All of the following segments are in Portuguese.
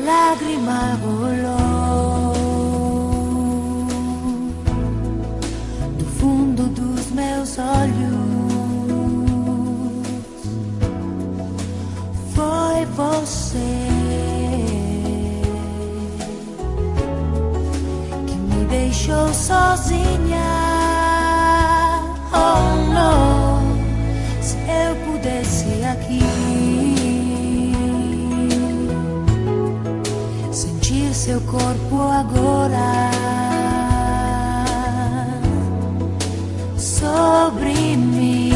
lágrima rolou do fundo dos meus olhos. Foi você que me deixou sozinha. Oh não, se eu pudesse aqui sentir seu corpo agora sobre mim,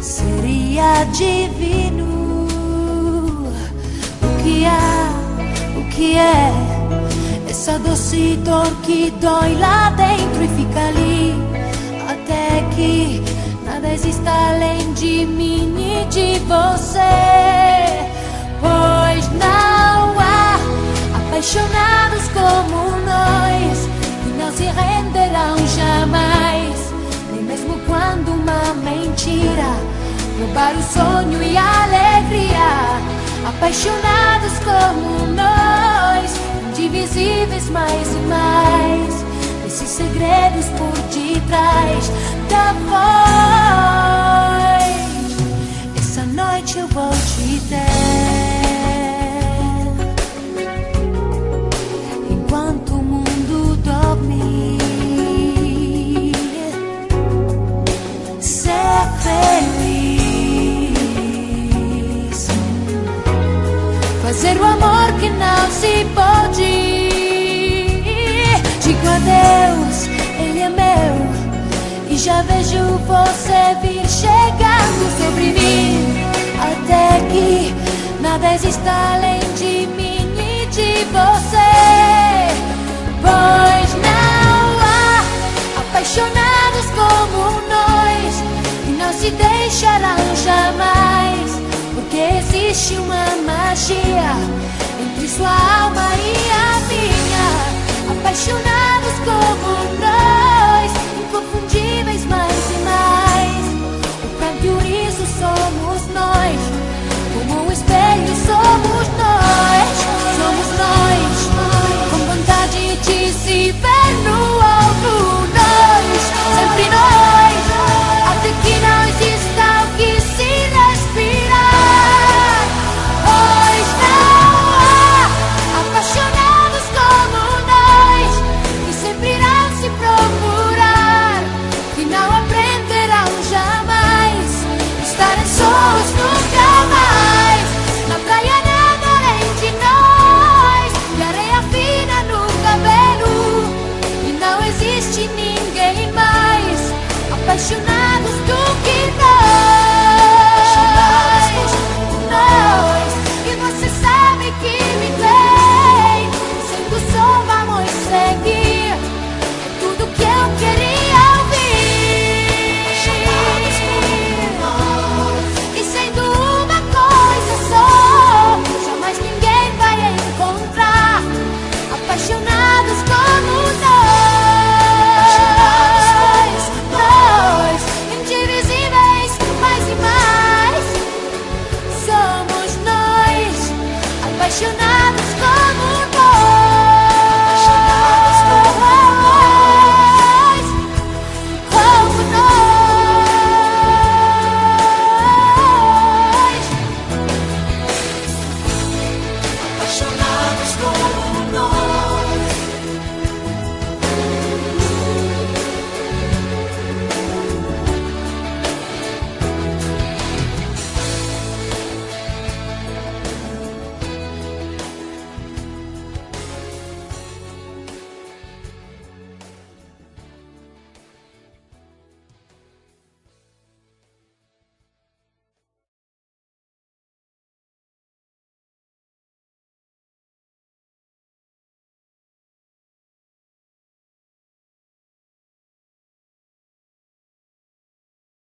seria divino. O que é essa doce dor que dói lá dentro e fica ali até que nada exista além de mim e de você? Pois não há apaixonados como nós que não se renderão jamais, nem mesmo quando uma mentira roubar o sonho e a alegria. Apaixonados como nós, indivisíveis mais e mais, esses segredos por detrás da voz. Essa noite eu vou te ter, enquanto o mundo dorme, ser feliz, fazer o amor que não se pode. Digo adeus, ele é meu, e já vejo você vir chegando sobre mim, até que nada exista além de mim e de você. Pois não há apaixonados como nós que não se deixarão jamais, porque existe uma magia entre sua alma e a minha. Apaixonados